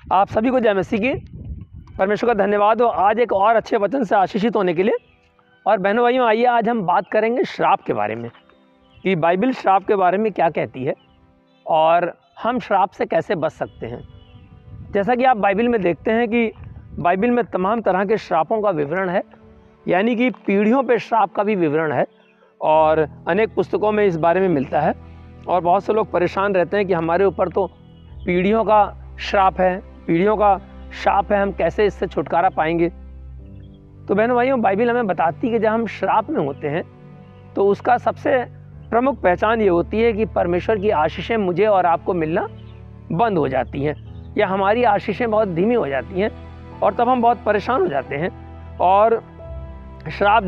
आप सभी को जय मसीह की। परमेश्वर का धन्यवाद हो आज एक और अच्छे वचन से आशीषित होने के लिए। और बहनों भाइयों, आइए आज हम बात करेंगे श्राप के बारे में कि बाइबल श्राप के बारे में क्या कहती है और हम श्राप से कैसे बच सकते हैं। जैसा कि आप बाइबल में देखते हैं कि बाइबल में तमाम तरह के श्रापों का विवरण है, यानी कि पीढ़ियों पे श्राप का भी विवरण है और अनेक पुस्तकों में इस बारे में मिलता है। और बहुत से लोग परेशान रहते हैं कि हमारे ऊपर तो पीढ़ियों का श्राप है, पीढ़ियों का शाप है, हम कैसे इससे छुटकारा पाएंगे। तो बहनों भाइयों, बाइबल हमें बताती है कि जब हम श्राप में होते हैं तो उसका सबसे प्रमुख पहचान ये होती है कि परमेश्वर की आशीषें मुझे और आपको मिलना बंद हो जाती हैं या हमारी आशीषें बहुत धीमी हो जाती हैं और तब हम बहुत परेशान हो जाते हैं। और श्राप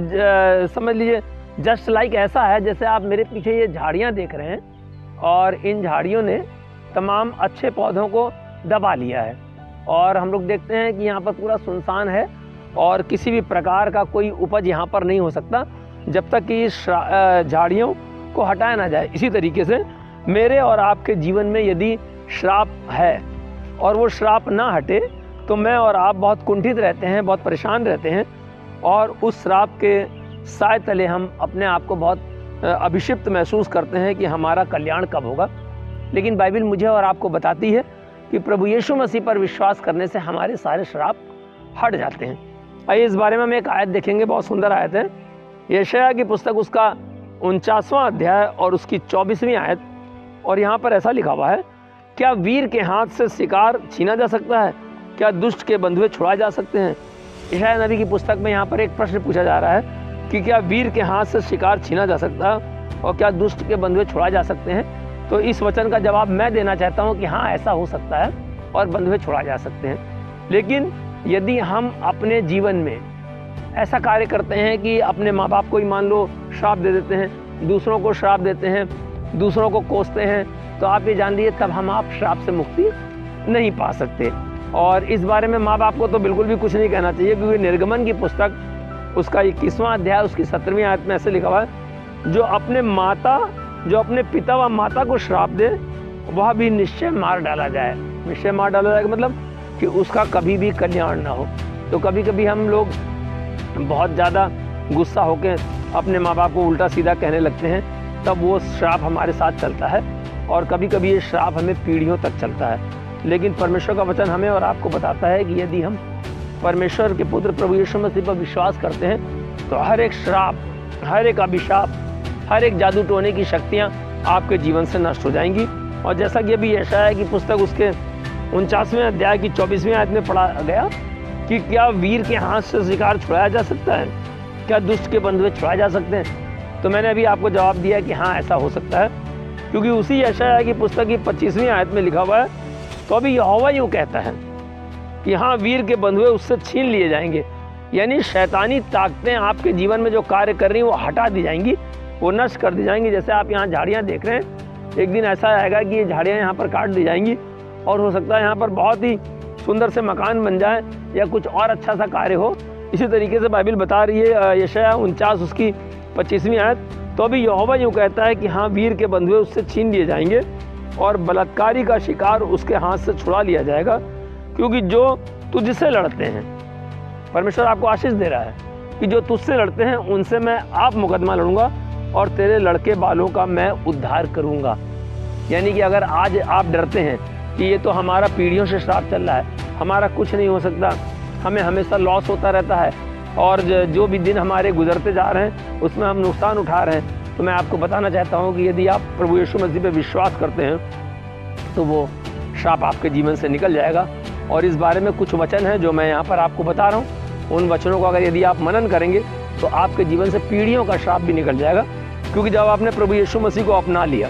समझ लीजिए जस्ट लाइक ऐसा है जैसे आप मेरे पीछे ये झाड़ियाँ देख रहे हैं और इन झाड़ियों ने तमाम अच्छे पौधों को दबा लिया है और हम लोग देखते हैं कि यहाँ पर पूरा सुनसान है और किसी भी प्रकार का कोई उपज यहाँ पर नहीं हो सकता जब तक कि इस झाड़ियों को हटाया ना जाए। इसी तरीके से मेरे और आपके जीवन में यदि श्राप है और वो श्राप ना हटे तो मैं और आप बहुत कुंठित रहते हैं, बहुत परेशान रहते हैं और उस श्राप के साए तले हम अपने आप को बहुत अभिषिप्त महसूस करते हैं कि हमारा कल्याण कब होगा। लेकिन बाइबल मुझे और आपको बताती है कि प्रभु यीशु मसीह पर विश्वास करने से हमारे सारे श्राप हट जाते हैं। आइए इस बारे में हम एक आयत देखेंगे, बहुत सुंदर आयत है। यशायाह की पुस्तक उसका 49वां अध्याय और उसकी 24वीं आयत। और यहाँ पर ऐसा लिखा हुआ है, क्या वीर के हाथ से शिकार छीना जा सकता है? क्या दुष्ट के बंधुए छुड़ाए जा सकते हैं? यशायाह नबी की पुस्तक में यहाँ पर एक प्रश्न पूछा जा रहा है कि क्या वीर के हाथ से शिकार छीना जा सकता है और क्या दुष्ट के बंधुए छुड़ाए जा सकते हैं? तो इस वचन का जवाब मैं देना चाहता हूँ कि हाँ, ऐसा हो सकता है और बंधुए छुड़ा जा सकते हैं। लेकिन यदि हम अपने जीवन में ऐसा कार्य करते हैं कि अपने माँ बाप को ही मान लो श्राप दे देते हैं, दूसरों को श्राप देते हैं, दूसरों को कोसते हैं, तो आप ये जान लीजिए तब हम आप श्राप से मुक्ति नहीं पा सकते। और इस बारे में माँ बाप को तो बिल्कुल भी कुछ नहीं कहना चाहिए, क्योंकि निर्गमन की पुस्तक उसका 21वां अध्याय उसकी 17वीं आयत में ऐसे लिखा हुआ है, जो अपने पिता व माता को श्राप दे वह भी निश्चय मार डाला जाए। निश्चय मार डाला जाएगा मतलब कि उसका कभी भी कल्याण ना हो। तो कभी कभी हम लोग बहुत ज़्यादा गुस्सा होकर अपने माँ बाप को उल्टा सीधा कहने लगते हैं, तब वो श्राप हमारे साथ चलता है और कभी कभी ये श्राप हमें पीढ़ियों तक चलता है। लेकिन परमेश्वर का वचन हमें और आपको बताता है कि यदि हम परमेश्वर के पुत्र प्रभु यीशु मसीह पर विश्वास करते हैं तो हर एक श्राप, हर एक अभिशाप, हर एक जादू टोने की शक्तियाँ आपके जीवन से नष्ट हो जाएंगी। और जैसा कि अभी यशायाह की पुस्तक उसके 49वें अध्याय की 24वीं आयत में पढ़ा गया कि क्या वीर के हाथ से शिकार छुड़ाया जा सकता है? क्या दुष्ट के बंधुए छुड़ाए जा सकते हैं? तो मैंने अभी आपको जवाब दिया कि हाँ, ऐसा हो सकता है, क्योंकि उसी यशायाह की पुस्तक की 25वीं आयत में लिखा हुआ है, तो अभी यहोवा यूँ कहता है कि हाँ, वीर के बंधुए उससे छीन लिए जाएंगे। यानी शैतानी ताकतें आपके जीवन में जो कार्य कर रही हैं वो हटा दी जाएंगी, वो नष्ट कर दी जाएंगी। जैसे आप यहाँ झाड़ियाँ देख रहे हैं, एक दिन ऐसा आएगा कि ये झाड़ियाँ यहाँ पर काट दी जाएंगी और हो सकता है यहाँ पर बहुत ही सुंदर से मकान बन जाए या कुछ और अच्छा सा कार्य हो। इसी तरीके से बाइबल बता रही है यशायाह 49 उसकी 25वीं आयत, तो अभी यहोवा यूँ कहता है कि हाँ, वीर के बंधुए उससे छीन लिए जाएंगे और बलात्कारी का शिकार उसके हाथ से छुड़ा लिया जाएगा, क्योंकि जो तुझसे लड़ते हैं, परमेश्वर आपको आशीष दे रहा है कि जो तुझसे लड़ते हैं उनसे मैं आप मुकदमा लड़ूंगा और तेरे लड़के बालों का मैं उद्धार करूंगा। यानी कि अगर आज आप डरते हैं कि ये तो हमारा पीढ़ियों से श्राप चल रहा है, हमारा कुछ नहीं हो सकता, हमें हमेशा लॉस होता रहता है और जो भी दिन हमारे गुजरते जा रहे हैं उसमें हम नुकसान उठा रहे हैं, तो मैं आपको बताना चाहता हूँ कि यदि आप प्रभु यीशु मसीह पे विश्वास करते हैं तो वो श्राप आपके जीवन से निकल जाएगा। और इस बारे में कुछ वचन हैं जो मैं यहाँ पर आपको बता रहा हूँ, उन वचनों को अगर यदि आप मनन करेंगे तो आपके जीवन से पीढ़ियों का श्राप भी निकल जाएगा, क्योंकि जब आपने प्रभु यीशु मसीह को अपना लिया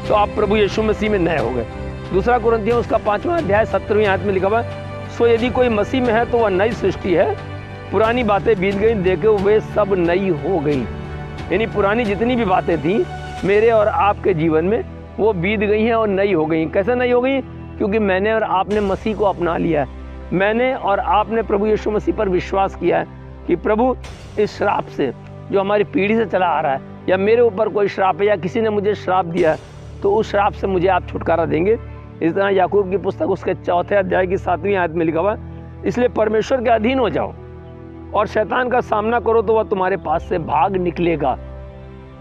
तो आप प्रभु यीशु मसीह में नए हो गए। 2 कुरिन्थियों उसका 5वां अध्याय 17वीं आयत में लिखा हुआ है, सो यदि कोई मसीह में है तो वह नई सृष्टि है, पुरानी बातें बीत गई, देखो वे सब नई हो गई। यानी पुरानी जितनी भी बातें थी मेरे और आपके जीवन में वो बीत गई हैं और नई हो गई। कैसे नई हो गई? क्योंकि मैंने और आपने मसीह को अपना लिया है, मैंने और आपने प्रभु यीशु मसीह पर विश्वास किया है कि प्रभु इस श्राप से जो हमारी पीढ़ी से चला आ रहा है, या मेरे ऊपर कोई श्राप है या किसी ने मुझे श्राप दिया है, तो उस श्राप से मुझे आप छुटकारा देंगे। इस तरह याकूब की पुस्तक उसके 4 अध्याय की 7वीं आयत में लिखा हुआ है, इसलिए परमेश्वर के अधीन हो जाओ और शैतान का सामना करो तो वह तुम्हारे पास से भाग निकलेगा।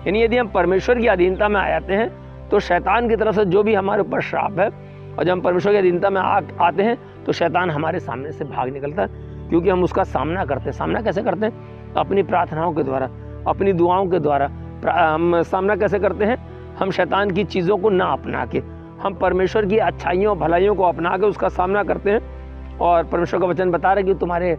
यानी यदि हम परमेश्वर की अधीनता में आ जाते हैं तो शैतान की तरफ से जो भी हमारे ऊपर श्राप है, और जब हम परमेश्वर की अधीनता में आते हैं तो शैतान हमारे सामने से भाग निकलता है, क्योंकि हम उसका सामना करते हैं। सामना कैसे करते हैं? अपनी प्रार्थनाओं के द्वारा, अपनी दुआओं के द्वारा। हम सामना कैसे करते हैं? हम शैतान की चीज़ों को ना अपना के, हम परमेश्वर की अच्छाइयों भलाइयों को अपना के उसका सामना करते हैं, और परमेश्वर का वचन बता रहे कि तुम्हारे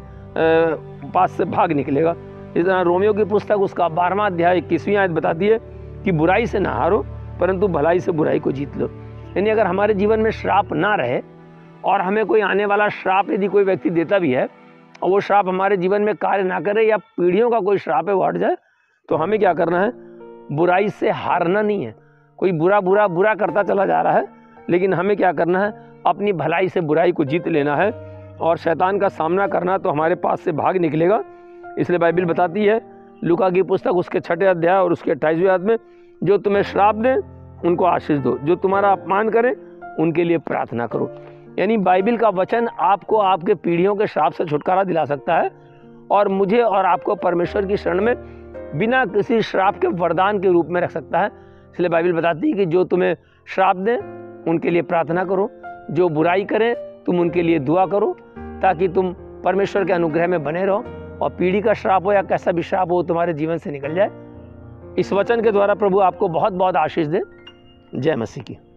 पास से भाग निकलेगा। इस तरह रोमियो की पुस्तक उसका 12वां अध्याय 21वीं आयत बताती है कि बुराई से ना हारो परंतु भलाई से बुराई को जीत लो। यानी अगर हमारे जीवन में श्राप ना रहे और हमें कोई आने वाला श्राप यदि कोई व्यक्ति देता भी है और वो श्राप हमारे जीवन में कार्य ना करे, या पीढ़ियों का कोई श्राप है वो हट जाए, तो हमें क्या करना है? बुराई से हारना नहीं है। कोई बुरा करता चला जा रहा है, लेकिन हमें क्या करना है? अपनी भलाई से बुराई को जीत लेना है और शैतान का सामना करना, तो हमारे पास से भाग निकलेगा। इसलिए बाइबल बताती है लूका की पुस्तक उसके 6 अध्याय और उसके 28वें आयत में, जो तुम्हें श्राप दें उनको आशीष दो, जो तुम्हारा अपमान करें उनके लिए प्रार्थना करो। यानी बाइबल का वचन आपको आपके पीढ़ियों के श्राप से छुटकारा दिला सकता है, और मुझे और आपको परमेश्वर की शरण में बिना किसी श्राप के वरदान के रूप में रख सकता है। इसलिए बाइबल बताती है कि जो तुम्हें श्राप दें उनके लिए प्रार्थना करो, जो बुराई करें तुम उनके लिए दुआ करो, ताकि तुम परमेश्वर के अनुग्रह में बने रहो और पीढ़ी का श्राप हो या कैसा भी श्राप हो तुम्हारे जीवन से निकल जाए। इस वचन के द्वारा प्रभु आपको बहुत बहुत आशीष दे। जय मसीह की।